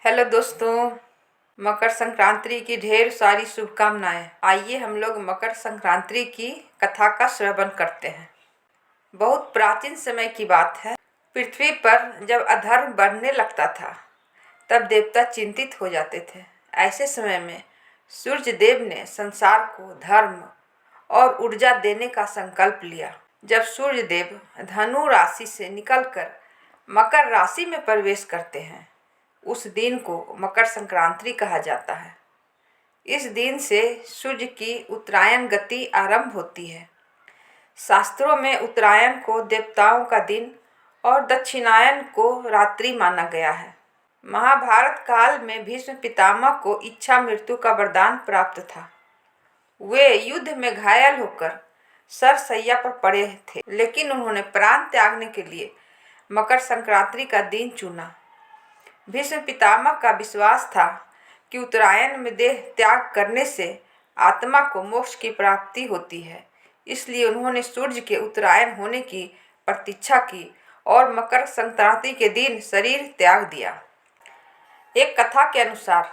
Hello दोस्तों, मकर संक्रांति की ढेर सारी शुभकामनाएं। आइए हम लोग मकर संक्रांति की कथा का श्रवण करते हैं। बहुत प्राचीन समय की बात है। पृथ्वी पर जब अधर्म बढ़ने लगता था तब देवता चिंतित हो जाते थे। ऐसे समय में सूर्य देव ने संसार को धर्म और ऊर्जा देने का संकल्प लिया। जब सूर्य देव धनु राशि से निकलकर मकर राशि में प्रवेश करते हैं, उस दिन को मकर संक्रांति कहा जाता है। इस दिन से सूर्य की उत्तरायण गति आरंभ होती है। शास्त्रों में उत्तरायण को देवताओं का दिन और दक्षिणायन को रात्रि माना गया है। महाभारत काल में भीष्म पितामह को इच्छा मृत्यु का वरदान प्राप्त था। वे युद्ध में घायल होकर सरसैया पर पड़े थे, लेकिन उन्होंने प्राण त्यागने के लिए मकर संक्रांति का दिन चुना। भीष्म पितामह का विश्वास था कि उत्तरायण में देह त्याग करने से आत्मा को मोक्ष की प्राप्ति होती है। इसलिए उन्होंने सूर्य के उत्तरायण होने की प्रतीक्षा की और मकर संक्रांति के दिन शरीर त्याग दिया। एक कथा के अनुसार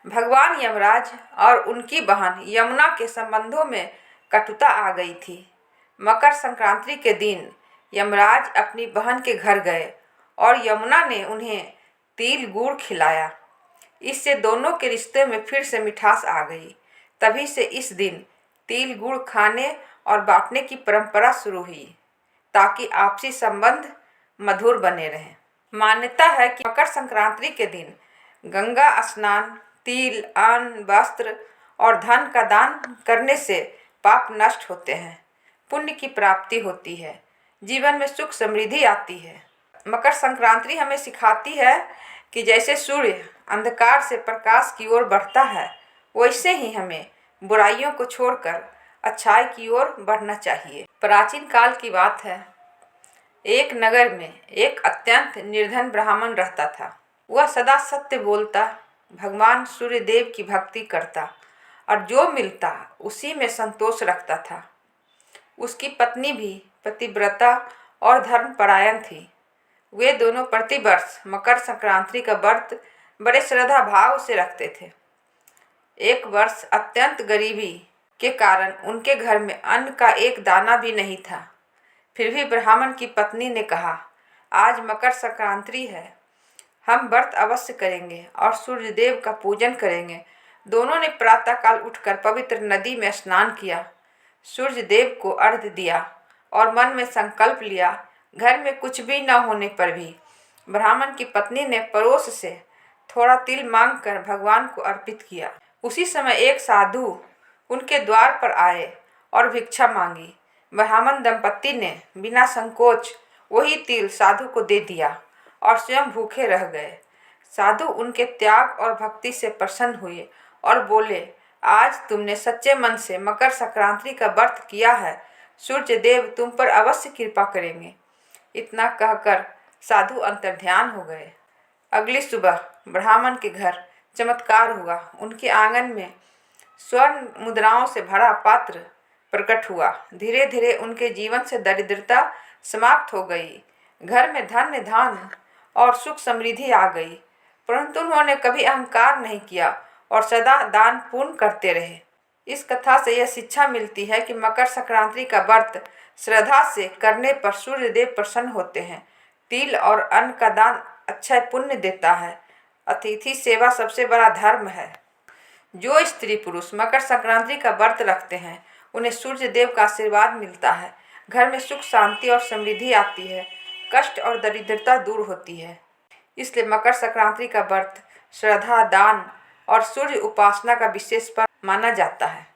भगवान यमराज और उनकी बहन यमुना के संबंधों में कटुता आ गई थी। मकर संक्रांति के दिन यमराज अपनी बहन के घर गए और यमुना ने उन्हें तिल गुड़ खिलाया। इससे दोनों के रिश्ते में फिर से मिठास आ गई। तभी से इस दिन तिल गुड़ खाने और बांटने की परंपरा शुरू हुई, ताकि आपसी संबंध मधुर बने रहें। मान्यता है कि मकर संक्रांति के दिन गंगा स्नान, तिल, अन्न, वस्त्र और धन का दान करने से पाप नष्ट होते हैं, पुण्य की प्राप्ति होती है, जीवन में सुख समृद्धि आती है। मकर संक्रांति हमें सिखाती है कि जैसे सूर्य अंधकार से प्रकाश की ओर बढ़ता है, वैसे ही हमें बुराइयों को छोड़कर अच्छाई की ओर बढ़ना चाहिए। प्राचीन काल की बात है। एक नगर में एक अत्यंत निर्धन ब्राह्मण रहता था। वह सदा सत्य बोलता, भगवान सूर्य देव की भक्ति करता और जो मिलता उसी में संतोष रखता था। उसकी पत्नी भी पतिव्रता और धर्मपरायण थी। वे दोनों प्रतिवर्ष मकर संक्रांति का व्रत बड़े श्रद्धा भाव से रखते थे। एक वर्ष अत्यंत गरीबी के कारण उनके घर में अन्न का एक दाना भी नहीं था। फिर भी ब्राह्मण की पत्नी ने कहा, आज मकर संक्रांति है, हम व्रत अवश्य करेंगे और सूर्यदेव का पूजन करेंगे। दोनों ने प्रातःकाल उठकर पवित्र नदी में स्नान किया, सूर्यदेव को अर्घ्य दिया और मन में संकल्प लिया। घर में कुछ भी न होने पर भी ब्राह्मण की पत्नी ने पड़ोस से थोड़ा तिल मांगकर भगवान को अर्पित किया। उसी समय एक साधु उनके द्वार पर आए और भिक्षा मांगी। ब्राह्मण दंपत्ति ने बिना संकोच वही तिल साधु को दे दिया और स्वयं भूखे रह गए। साधु उनके त्याग और भक्ति से प्रसन्न हुए और बोले, आज तुमने सच्चे मन से मकर संक्रांति का व्रत किया है, सूर्य देव तुम पर अवश्य कृपा करेंगे। इतना कहकर साधु अंतर्ध्यान हो गए। अगली सुबह ब्राह्मण के घर चमत्कार हुआ। उनके आंगन में स्वर्ण मुद्राओं से भरा पात्र प्रकट हुआ। धीरे धीरे उनके जीवन से दरिद्रता समाप्त हो गई। घर में धन्य धान और सुख समृद्धि आ गई। परंतु उन्होंने कभी अहंकार नहीं किया और सदा दान पुण्य करते रहे। इस कथा से यह शिक्षा मिलती है कि मकर संक्रांति का व्रत श्रद्धा से करने पर सूर्य देव प्रसन्न होते हैं। तिल और अन्न का दान अक्षय पुण्य देता है। अतिथि सेवा सबसे बड़ा धर्म है। जो स्त्री पुरुष मकर संक्रांति का व्रत रखते हैं, उन्हें सूर्य देव का आशीर्वाद मिलता है। घर में सुख शांति और समृद्धि आती है, कष्ट और दरिद्रता दूर होती है। इसलिए मकर संक्रांति का व्रत श्रद्धा, दान और सूर्य उपासना का विशेष पर्व माना जाता है।